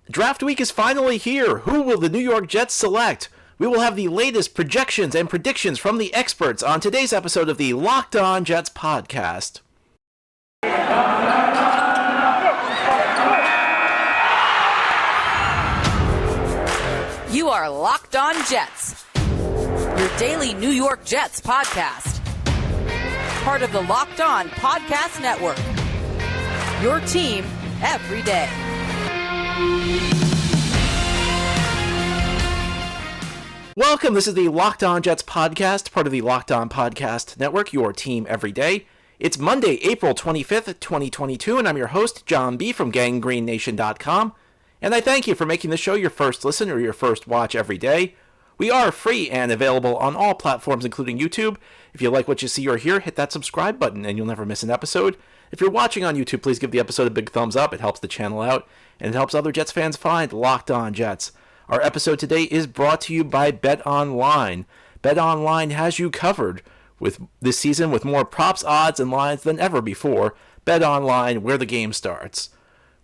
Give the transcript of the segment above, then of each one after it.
Draft week is finally here. Who will the New York Jets select? We will have the latest projections and predictions from the experts on today's episode of the Locked On Jets podcast. You are Locked On Jets, your daily New York Jets podcast. Part of the Locked On Podcast Network, your team every day. Welcome, this is the Locked On Jets podcast, part of the Locked On Podcast Network, your team every day. It's Monday, April 25th, 2022, and I'm your host, John B. from GanggreenNation.com, and I thank you for making the show your first listen or your first watch every day. We are free and available on all platforms, including YouTube. If you like what you see or hear, hit that subscribe button and you'll never miss an episode. If you're watching on YouTube, please give the episode a big thumbs up. It helps the channel out, and it helps other Jets fans find Locked On Jets. Our episode today is brought to you by BetOnline. BetOnline has you covered with this season with more props, odds, and lines than ever before. BetOnline, where the game starts.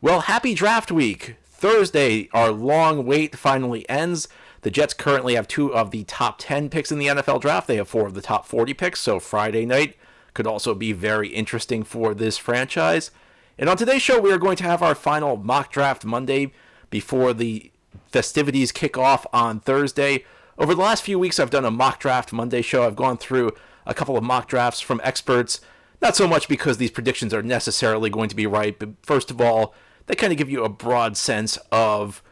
Well, happy draft week. Thursday, our long wait finally ends. The Jets currently have 2 of the top 10 picks in the NFL draft. They have 4 of the top 40 picks, so Friday night could also be very interesting for this franchise. And on today's show, we are going to have our final mock draft Monday before the festivities kick off on Thursday. Over the last few weeks, I've done a mock draft Monday show. I've gone through a couple of mock drafts from experts, not so much because these predictions are necessarily going to be right, but first of all, they kind of give you a broad sense of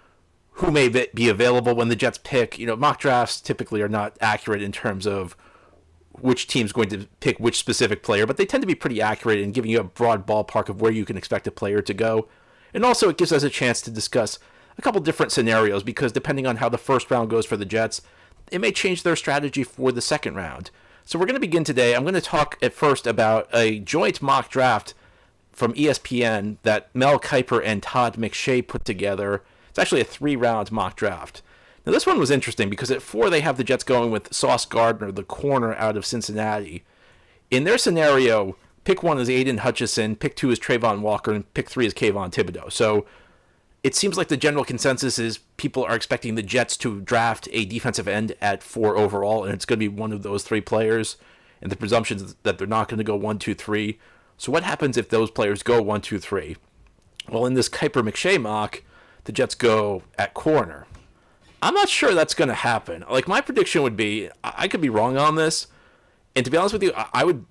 who may be available when the Jets pick. You know, mock drafts typically are not accurate in terms of which team's going to pick which specific player, but they tend to be pretty accurate in giving you a broad ballpark of where you can expect a player to go. And also, it gives us a chance to discuss a couple different scenarios, because depending on how the first round goes for the Jets, it may change their strategy for the second round. So we're going to begin today. I'm going to talk at first about a joint mock draft from ESPN that Mel Kiper and Todd McShay put together. It's actually a 3-round mock draft. Now, this one was interesting because at 4, they have the Jets going with Sauce Gardner, the corner out of Cincinnati. In their scenario, pick 1 is Aiden Hutchinson, pick 2 is Trayvon Walker, and pick 3 is Kayvon Thibodeau. So it seems like the general consensus is people are expecting the Jets to draft a defensive end at 4 overall, and it's going to be one of those 3 players. And the presumption is that they're not going to go 1, 2, 3. So what happens if those players go 1, 2, 3? Well, in this Kiper-McShay mock, the Jets go at corner. I'm not sure that's going to happen. Like, my prediction would be, I could be wrong on this, and to be honest with you, I would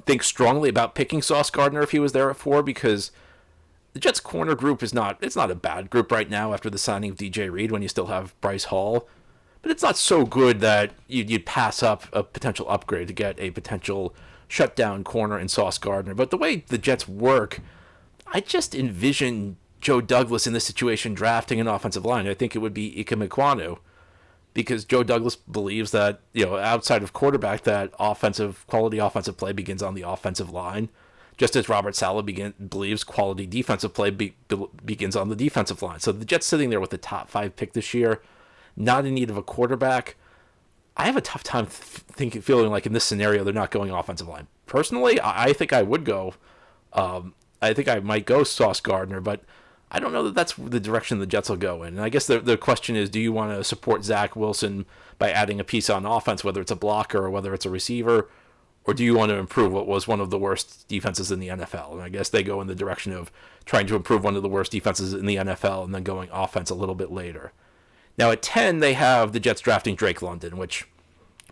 think strongly about picking Sauce Gardner if he was there at 4, because the Jets' corner group it's not a bad group right now after the signing of DJ Reed when you still have Bryce Hall, but it's not so good that you'd pass up a potential upgrade to get a potential shutdown corner in Sauce Gardner. But the way the Jets work, I just envision Joe Douglas in this situation drafting an offensive line. I think it would be Ike Mekwonu, because Joe Douglas believes that, outside of quarterback, that quality offensive play begins on the offensive line, just as Robert Saleh believes quality defensive play begins on the defensive line. So the Jets sitting there with the top 5 pick this year, not in need of a quarterback. I have a tough time feeling like in this scenario they're not going offensive line. Personally, I think I would go. I think I might go Sauce Gardner, but I don't know that that's the direction the Jets will go in. And I guess the question is, do you want to support Zach Wilson by adding a piece on offense, whether it's a blocker or whether it's a receiver, or do you want to improve what was one of the worst defenses in the NFL? And I guess they go in the direction of trying to improve one of the worst defenses in the NFL and then going offense a little bit later. Now at 10, they have the Jets drafting Drake London, which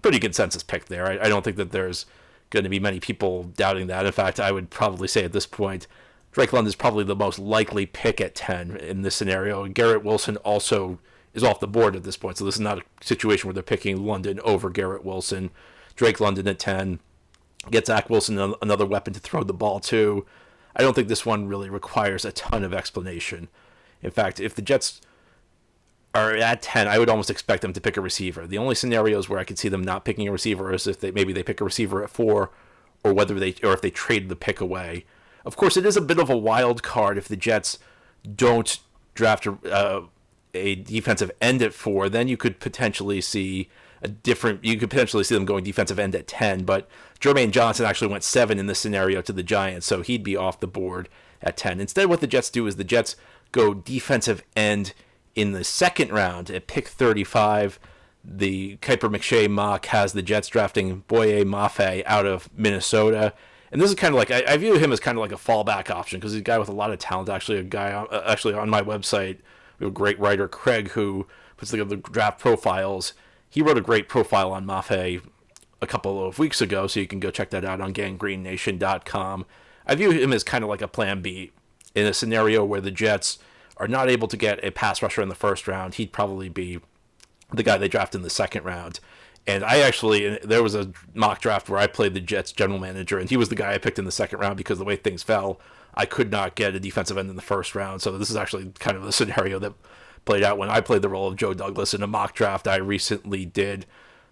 pretty consensus pick there. I don't think that there's going to be many people doubting that. In fact, I would probably say at this point, Drake London is probably the most likely pick at 10 in this scenario. Garrett Wilson also is off the board at this point, so this is not a situation where they're picking London over Garrett Wilson. Drake London at 10. Get Zach Wilson another weapon to throw the ball to. I don't think this one really requires a ton of explanation. In fact, if the Jets are at 10, I would almost expect them to pick a receiver. The only scenarios where I could see them not picking a receiver is if they pick a receiver at 4, or if they trade the pick away. Of course, it is a bit of a wild card if the Jets don't draft a defensive end at 4. Then you could potentially see them going defensive end at 10. But Jermaine Johnson actually went 7 in this scenario to the Giants, so he'd be off the board at 10. Instead, what the Jets do is the Jets go defensive end in the second round at pick 35. The Kiper McShay mock has the Jets drafting Boye Mafe out of Minnesota. And this is kind of like, I view him as kind of like a fallback option because he's a guy with a lot of talent. Actually, a guy actually on my website, we have a great writer, Craig, who puts together the draft profiles. He wrote a great profile on Mafe a couple of weeks ago, so you can go check that out on gangreennation.com. I view him as kind of like a plan B in a scenario where the Jets are not able to get a pass rusher in the first round. He'd probably be the guy they draft in the second round. And there was a mock draft where I played the Jets general manager, and he was the guy I picked in the second round because the way things fell, I could not get a defensive end in the first round. So this is actually kind of the scenario that played out when I played the role of Joe Douglas in a mock draft I recently did.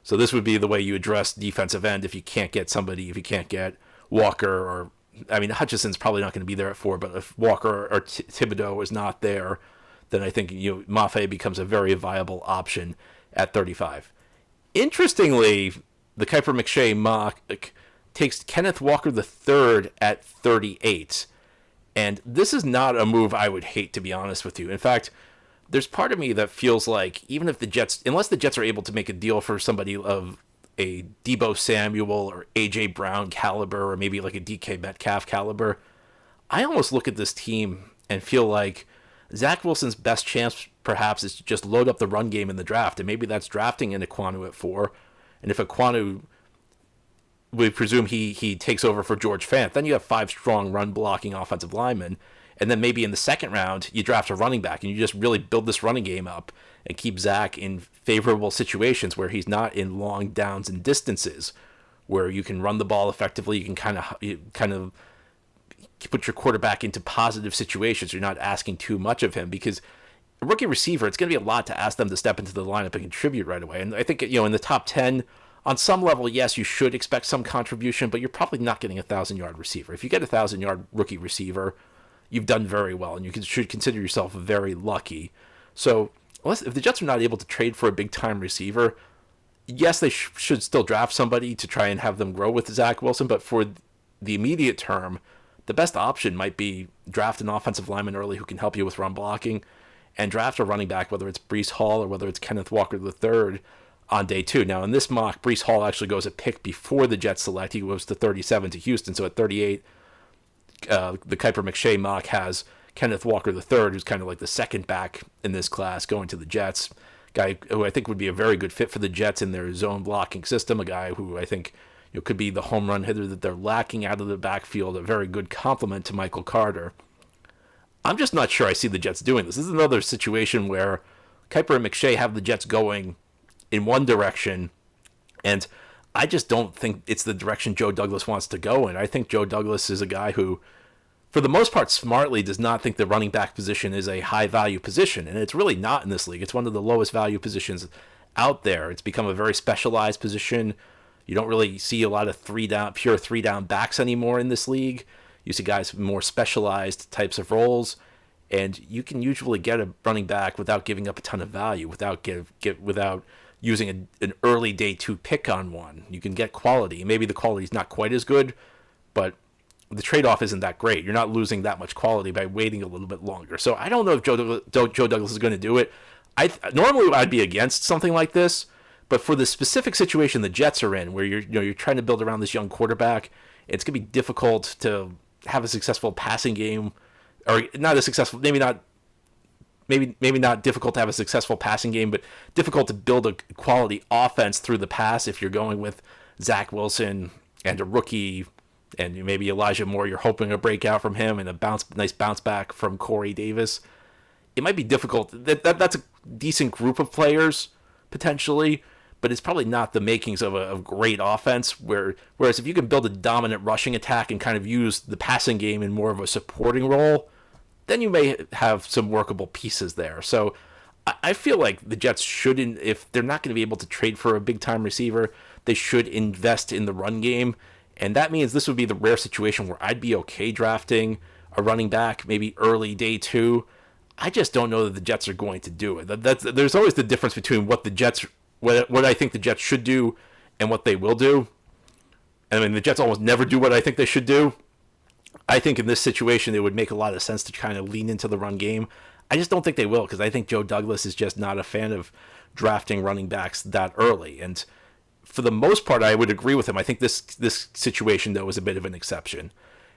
So this would be the way you address defensive end if you can't get Walker or, I mean, Hutchison's probably not going to be there at 4, but if Walker or Thibodeau is not there, then I think Mafe becomes a very viable option at 35. Interestingly, the Kiper McShay mock takes Kenneth Walker III at 38. And this is not a move I would hate, to be honest with you. In fact, there's part of me that feels like even if unless the Jets are able to make a deal for somebody of a Deebo Samuel or A.J. Brown caliber or maybe like a DK Metcalf caliber, I almost look at this team and feel like Zach Wilson's best chance perhaps is to just load up the run game in the draft, and maybe that's drafting in Ekwonu at 4. And if Ekwonu, we presume he takes over for George Fant, then you have 5 strong run-blocking offensive linemen, and then maybe in the second round, you draft a running back, and you just really build this running game up and keep Zach in favorable situations where he's not in long downs and distances, where you can run the ball effectively, you can kind of put your quarterback into positive situations. You're not asking too much of him because a rookie receiver, it's going to be a lot to ask them to step into the lineup and contribute right away. And I think, in the top 10, on some level, yes, you should expect some contribution, but you're probably not getting a 1,000-yard receiver. If you get a 1,000-yard rookie receiver, you've done very well, and you should consider yourself very lucky. So if the Jets are not able to trade for a big-time receiver, yes, they should still draft somebody to try and have them grow with Zach Wilson, but for the immediate term, the best option might be draft an offensive lineman early who can help you with run blocking and draft a running back, whether it's Breece Hall or whether it's Kenneth Walker III on day 2. Now, in this mock, Breece Hall actually goes a pick before the Jets select. He goes to 37 to Houston. So at 38, the Kiper McShay mock has Kenneth Walker III, who's kind of like the second back in this class, going to the Jets. Guy who I think would be a very good fit for the Jets in their zone blocking system. A guy who I think could be the home run hitter that they're lacking out of the backfield, a very good complement to Michael Carter. I'm just not sure I see the Jets doing this. This is another situation where Kiper and McShay have the Jets going in one direction, and I just don't think it's the direction Joe Douglas wants to go in. I think Joe Douglas is a guy who, for the most part, smartly does not think the running back position is a high-value position, and it's really not in this league. It's one of the lowest-value positions out there. It's become a very specialized position. You don't really see a lot of pure three-down backs anymore in this league. You see guys with more specialized types of roles, and you can usually get a running back without giving up a ton of value, without using an early day 2 pick on one. You can get quality. Maybe the quality is not quite as good, but the trade-off isn't that great. You're not losing that much quality by waiting a little bit longer. So I don't know if Joe Douglas is going to do it. Normally I'd be against something like this, but for the specific situation the Jets are in, where you're trying to build around this young quarterback, it's going to be difficult to have a successful passing game, or not a successful, maybe not difficult to have a successful passing game, but difficult to build a quality offense through the pass if you're going with Zach Wilson and a rookie, and maybe Elijah Moore, you're hoping a breakout from him and a nice bounce back from Corey Davis. It might be difficult. That's a decent group of players, potentially, but it's probably not the makings of a great offense, whereas if you can build a dominant rushing attack and kind of use the passing game in more of a supporting role, then you may have some workable pieces there. So I feel like the Jets shouldn't, if they're not going to be able to trade for a big-time receiver, they should invest in the run game. And that means this would be the rare situation where I'd be okay drafting a running back, maybe early day 2. I just don't know that the Jets are going to do it. There's always the difference between what I think the Jets should do and what they will do. I mean, the Jets almost never do what I think they should do. I think in this situation, it would make a lot of sense to kind of lean into the run game. I just don't think they will, because I think Joe Douglas is just not a fan of drafting running backs that early. And for the most part, I would agree with him. I think this situation, though, is a bit of an exception.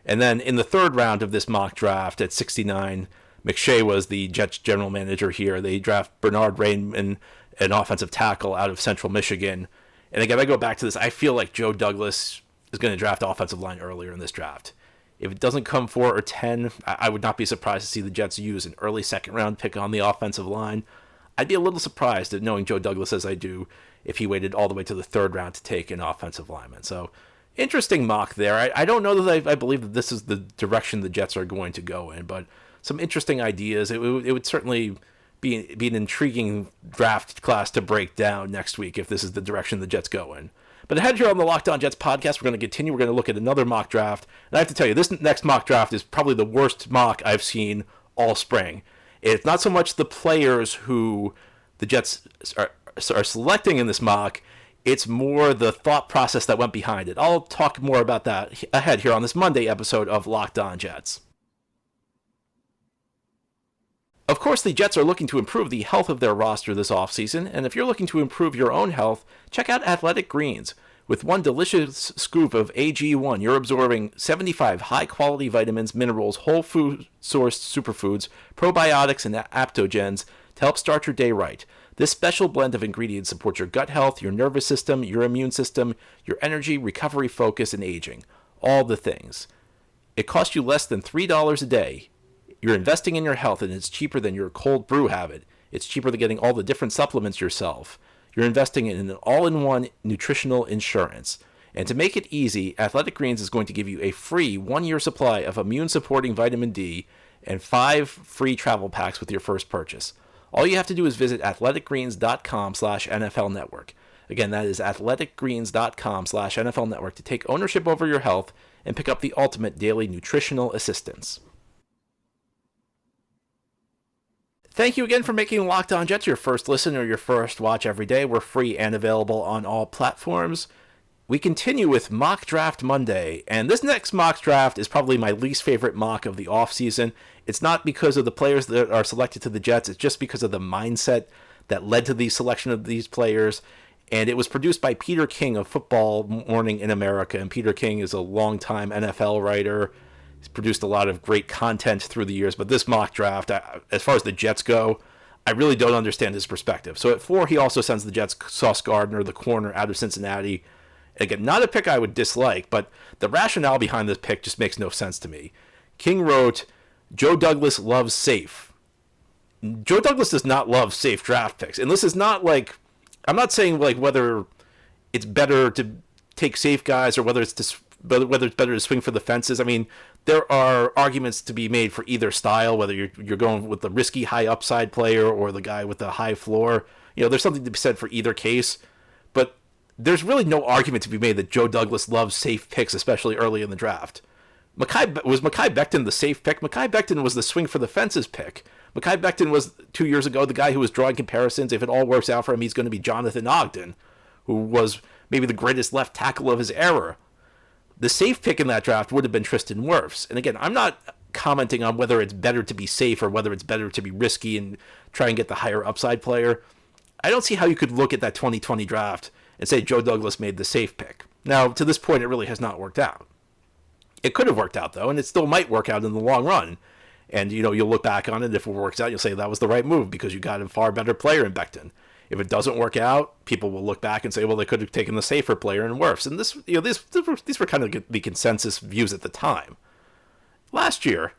And then in the third round of this mock draft at 69, McShay was the Jets general manager here. They draft Bernard Raymond, an offensive tackle out of Central Michigan. And again, I go back to this. I feel like Joe Douglas is going to draft offensive line earlier in this draft. If it doesn't come 4 or 10, I would not be surprised to see the Jets use an early second-round pick on the offensive line. I'd be a little surprised at knowing Joe Douglas as I do if he waited all the way to the third round to take an offensive lineman. So, interesting mock there. I don't know that I believe that this is the direction the Jets are going to go in, but some interesting ideas. It would certainly be an intriguing draft class to break down next week if this is the direction the Jets go in. But ahead here on the Locked On Jets podcast, we're going to continue. We're going to look at another mock draft. And I have to tell you, this next mock draft is probably the worst mock I've seen all spring. It's not so much the players who the Jets are selecting in this mock, it's more the thought process that went behind it. I'll talk more about that ahead here on this Monday episode of Locked On Jets. Of course, the Jets are looking to improve the health of their roster this offseason, and if you're looking to improve your own health, check out Athletic Greens. With one delicious scoop of AG1, you're absorbing 75 high-quality vitamins, minerals, whole food-sourced superfoods, probiotics, and adaptogens to help start your day right. This special blend of ingredients supports your gut health, your nervous system, your immune system, your energy, recovery, focus, and aging. All the things. It costs you less than $3 a day. You're investing in your health, and it's cheaper than your cold brew habit. It's cheaper than getting all the different supplements yourself. You're investing in an all-in-one nutritional insurance. And to make it easy, Athletic Greens is going to give you a free 1-year supply of immune-supporting vitamin D and 5 free travel packs with your first purchase. All you have to do is visit athleticgreens.com/NFL Network. Again, that is athleticgreens.com/NFL Network to take ownership over your health and pick up the ultimate daily nutritional assistance. Thank you again for making Locked On Jets your first listen or your first watch every day. We're free and available on all platforms. We continue with Mock Draft Monday, and this next mock draft is probably my least favorite mock of the offseason. It's not because of the players that are selected to the Jets, it's just because of the mindset that led to the selection of these players. And it was produced by Peter King of Football Morning in America, and Peter King is a longtime NFL writer. He's produced a lot of great content through the years, but this mock draft, as far as the Jets go, I really don't understand his perspective. So at 4, he also sends the Jets Sauce Gardner, the corner out of Cincinnati. Again, not a pick I would dislike, but the rationale behind this pick just makes no sense to me. King wrote, Joe Douglas loves safe. Joe Douglas does not love safe draft picks. And this is not like, I'm not saying like whether it's better to take safe guys or whether it's better to swing for the fences. I mean, there are arguments to be made for either style, whether you're going with the risky high upside player or the guy with the high floor. You know, there's something to be said for either case. But there's really no argument to be made that Joe Douglas loves safe picks, especially early in the draft. Was Mekhi Becton the safe pick? Mekhi Becton was the swing for the fences pick. Mekhi Becton was 2 years ago the guy who was drawing comparisons. If it all works out for him, he's going to be Jonathan Ogden, who was maybe the greatest left tackle of his era. The safe pick in that draft would have been Tristan Wirfs. And again, I'm not commenting on whether it's better to be safe or whether it's better to be risky and try and get the higher upside player. I don't see how you could look at that 2020 draft and say Joe Douglas made the safe pick. Now, to this point, it really has not worked out. It could have worked out, though, and it still might work out in the long run. And, you know, you'll look back on it. If it works out, you'll say that was the right move because you got a far better player in Becton. If it doesn't work out, people will look back and say, well, they could have taken the safer player in Wirfs. And this, you know, these were kind of the consensus views at the time. Last year,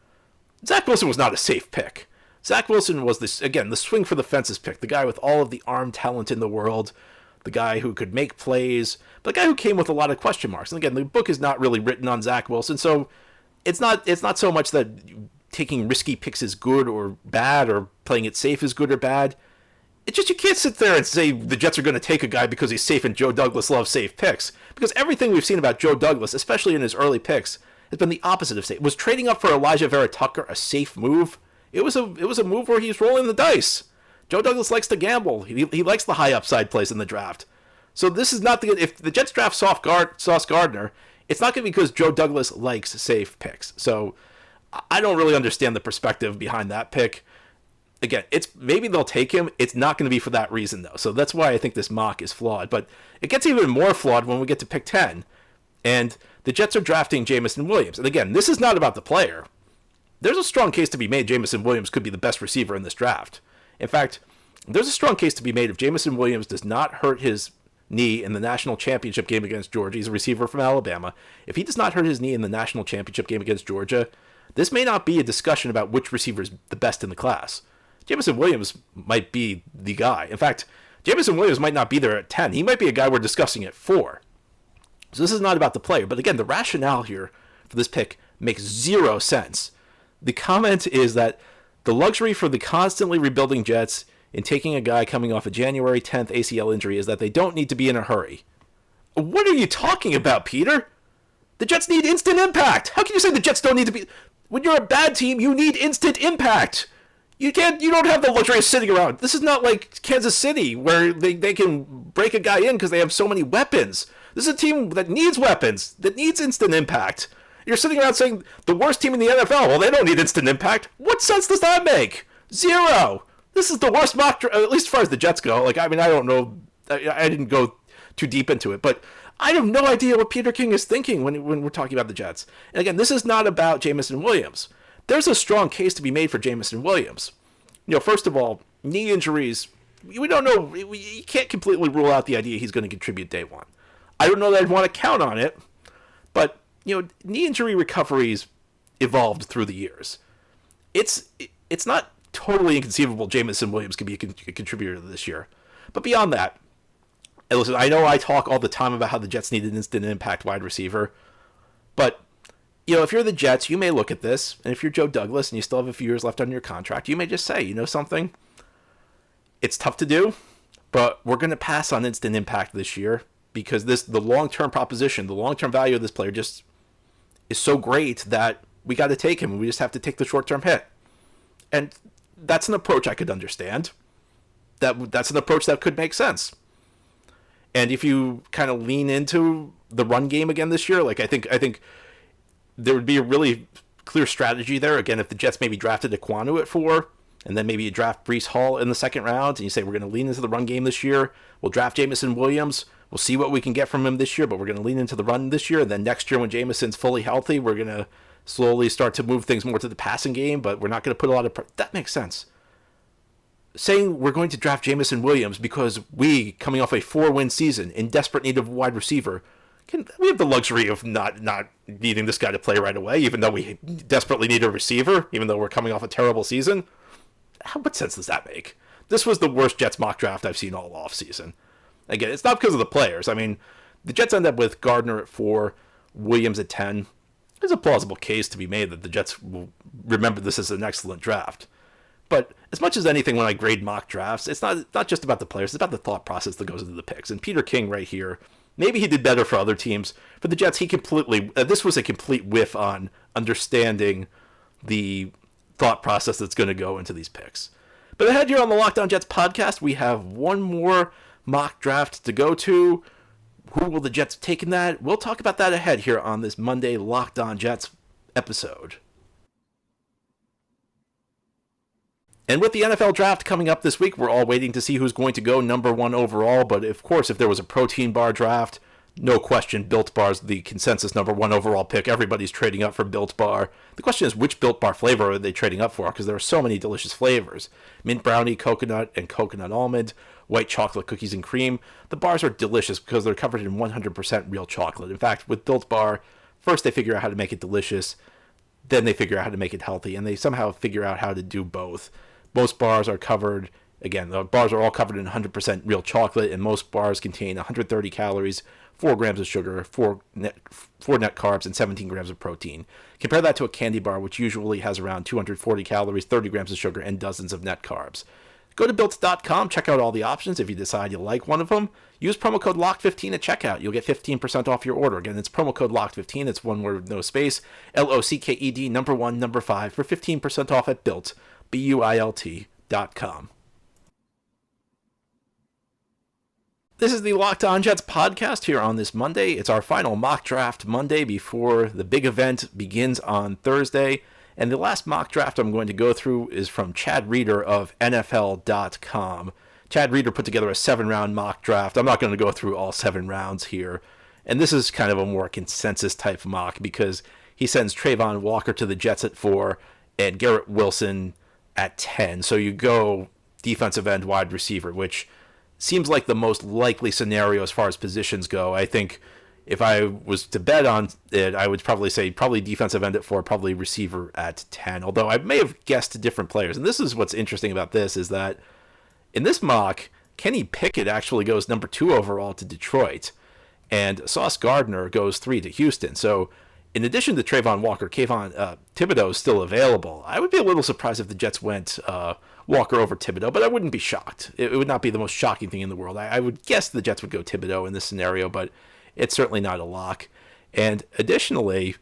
Zach Wilson was not a safe pick. Zach Wilson was, the swing for the fences pick, the guy with all of the arm talent in the world, the guy who could make plays, but the guy who came with a lot of question marks. And again, the book is not really written on Zach Wilson, so it's not so much that taking risky picks is good or bad or playing it safe is good or bad. It's just you can't sit there and say the Jets are going to take a guy because he's safe and Joe Douglas loves safe picks. Because everything we've seen about Joe Douglas, especially in his early picks, has been the opposite of safe. Was trading up for Elijah Vera Tucker a safe move? It was a move where he's rolling the dice. Joe Douglas likes to gamble. He likes the high upside plays in the draft. So this is not if the Jets draft Sauce Gardner, it's not going to be because Joe Douglas likes safe picks. So I don't really understand the perspective behind that pick. again, it's maybe they'll take him. It's not going to be for that reason, though. So that's why I think this mock is flawed. But it gets even more flawed when we get to pick 10. And the Jets are drafting Jamison Williams. And again, this is not about the player. There's a strong case to be made Jamison Williams could be the best receiver in this draft. In fact, there's a strong case to be made if Jamison Williams does not hurt his knee in the national championship game against Georgia. He's a receiver from Alabama. If he does not hurt his knee in the national championship game against Georgia, this may not be a discussion about which receiver is the best in the class. Jamison Williams might be the guy. In fact, Jamison Williams might not be there at 10. He might be a guy we're discussing at 4. So this is not about the player. But again, the rationale here for this pick makes zero sense. The comment is that the luxury for the constantly rebuilding Jets in taking a guy coming off a January 10th ACL injury is that they don't need to be in a hurry. What are you talking about, Peter? The Jets need instant impact. How can you say the Jets don't need to be... When you're a bad team, you need instant impact. You don't have the luxury of sitting around. This is not like Kansas City where they can break a guy in because they have so many weapons. This is a team that needs weapons, that needs instant impact. You're sitting around saying the worst team in the NFL, well, they don't need instant impact. What sense does that make? Zero. This is the worst mock draft, at least as far as the Jets go. Like, I mean, I don't know. I didn't go too deep into it, but I have no idea what Peter King is thinking when we're talking about the Jets. And again, this is not about Jamison Williams. There's a strong case to be made for Jamison Williams. First of all, knee injuries, we don't know. You can't completely rule out the idea he's going to contribute day one. I don't know that I'd want to count on it, but, knee injury recoveries evolved through the years. It's not totally inconceivable Jamison Williams could be a contributor this year. But beyond that, and listen, I know I talk all the time about how the Jets need an instant impact wide receiver, but if you're the Jets, you may look at this, and if you're Joe Douglas and you still have a few years left on your contract, you may just say, something? It's tough to do, but we're going to pass on instant impact this year because the long-term proposition, the long-term value of this player just is so great that we got to take him, and we just have to take the short-term hit. And that's an approach I could understand. That's an approach that could make sense. And if you kind of lean into the run game again this year, like I think there would be a really clear strategy there. Again, if the Jets maybe drafted Ekwonu at 4, and then maybe you draft Breece Hall in the second round, and you say we're going to lean into the run game this year. We'll draft Jamison Williams. We'll see what we can get from him this year, but we're going to lean into the run this year. And then next year when Jamison's fully healthy, we're going to slowly start to move things more to the passing game, but we're not going to put a lot of... That makes sense. Saying we're going to draft Jamison Williams because we, coming off a 4-win season, in desperate need of a wide receiver, we have the luxury of not needing this guy to play right away, even though we desperately need a receiver, even though we're coming off a terrible season. What sense does that make? This was the worst Jets mock draft I've seen all offseason. Again, it's not because of the players. I mean, the Jets end up with Gardner at 4, Williams at 10. There's a plausible case to be made that the Jets will remember this as an excellent draft. But as much as anything when I grade mock drafts, it's not just about the players, it's about the thought process that goes into the picks. And Peter King right here, maybe he did better for other teams. For the Jets, he completely... this was a complete whiff on understanding the thought process that's going to go into these picks. But ahead here on the Locked On Jets podcast, we have one more mock draft to go to. Who will the Jets take in that? We'll talk about that ahead here on this Monday Locked On Jets episode. And with the NFL draft coming up this week, we're all waiting to see who's going to go number 1 overall. But of course, if there was a protein bar draft, no question, Built Bar's the consensus number 1 overall pick. Everybody's trading up for Built Bar. The question is, which Built Bar flavor are they trading up for? Because there are so many delicious flavors. Mint brownie, coconut, and coconut almond, white chocolate cookies and cream. The bars are delicious because they're covered in 100% real chocolate. In fact, with Built Bar, first they figure out how to make it delicious, then they figure out how to make it healthy, and they somehow figure out how to do both. Most bars are covered, again, the bars are all covered in 100% real chocolate, and most bars contain 130 calories, 4 grams of sugar, 4 net carbs, and 17 grams of protein. Compare that to a candy bar, which usually has around 240 calories, 30 grams of sugar, and dozens of net carbs. Go to Built.com, check out all the options. If you decide you like one of them, use promo code LOCKED15 at checkout. You'll get 15% off your order. Again, it's promo code LOCKED15. It's one word, no space. LOCKED, number 1, number 5, for 15% off at Built. BUILT.com. This is the Locked On Jets podcast here on this Monday. It's our final mock draft Monday before the big event begins on Thursday. And the last mock draft I'm going to go through is from Chad Reuter of NFL.com. Chad Reuter put together a 7-round mock draft. I'm not going to go through all 7 rounds here. And this is kind of a more consensus type mock because he sends Trayvon Walker to the Jets at 4 and Garrett Wilson at 10. So you go defensive end, wide receiver, which seems like the most likely scenario as far as positions go. I think if I was to bet on it, I would probably say defensive end at 4, probably receiver at 10. Although I may have guessed different players. And this is what's interesting about this is that in this mock, Kenny Pickett actually goes number 2 overall to Detroit. And Sauce Gardner goes 3 to Houston. So in addition to Trayvon Walker, Kayvon Thibodeau is still available. I would be a little surprised if the Jets went Walker over Thibodeau, but I wouldn't be shocked. It would not be the most shocking thing in the world. I would guess the Jets would go Thibodeau in this scenario, but it's certainly not a lock. And additionally,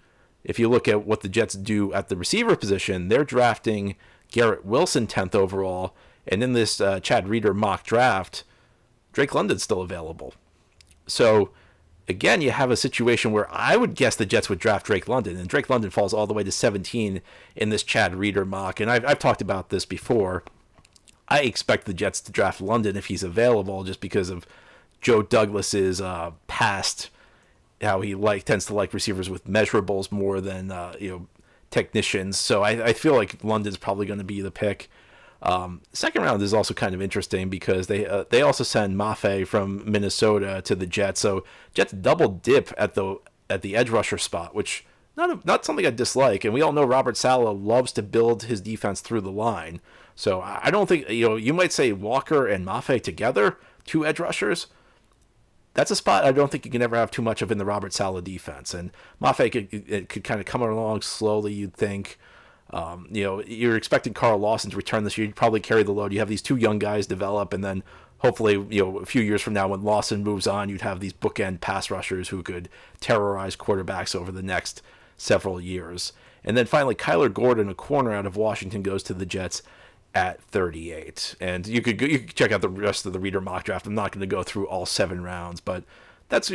if you look at what the Jets do at the receiver position, they're drafting Garrett Wilson 10th overall. And in this Chad Reuter mock draft, Drake London's still available. So again, you have a situation where I would guess the Jets would draft Drake London, and Drake London falls all the way to 17 in this Chad Reuter mock. And I've talked about this before. I expect the Jets to draft London if he's available, just because of Joe Douglas's past, how he tends to like receivers with measurables more than technicians. So I feel like London's probably going to be the pick. Second round is also kind of interesting because they also send Mafe from Minnesota to the Jets. So Jets double dip at the edge rusher spot, which not something I dislike. And we all know Robert Saleh loves to build his defense through the line. So I don't think, you might say Walker and Mafe together, 2 edge rushers. That's a spot I don't think you can ever have too much of in the Robert Saleh defense. And Mafe could kind of come along slowly, you'd think. You're expecting Carl Lawson to return this year. You'd probably carry the load. You have these 2 young guys develop, and then hopefully, a few years from now when Lawson moves on, you'd have these bookend pass rushers who could terrorize quarterbacks over the next several years. And then finally, Kyler Gordon, a corner out of Washington, goes to the Jets at 38. And you could check out the rest of the Reuter mock draft. I'm not going to go through all 7 rounds, but it's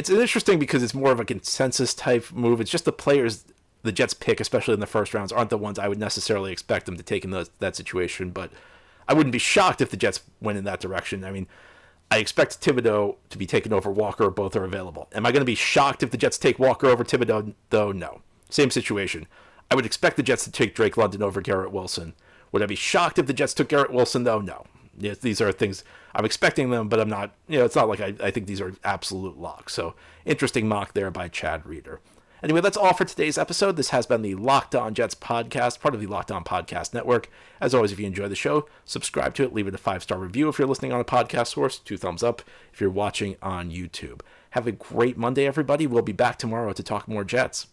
interesting because it's more of a consensus type move. It's just the players the Jets pick, especially in the first rounds, aren't the ones I would necessarily expect them to take in that situation. But I wouldn't be shocked if the Jets went in that direction. I mean, I expect Thibodeau to be taken over Walker. Both are available. Am I going to be shocked if the Jets take Walker over Thibodeau, though? No. Same situation. I would expect the Jets to take Drake London over Garrett Wilson. Would I be shocked if the Jets took Garrett Wilson, though? No. Yes, these are things I'm expecting them, but I'm not, it's not like I think these are absolute locks. So interesting mock there by Chad Reuter. Anyway, that's all for today's episode. This has been the Locked On Jets podcast, part of the Locked On Podcast Network. As always, if you enjoy the show, subscribe to it. Leave it a 5-star review if you're listening on a podcast source. 2 thumbs up if you're watching on YouTube. Have a great Monday, everybody. We'll be back tomorrow to talk more Jets.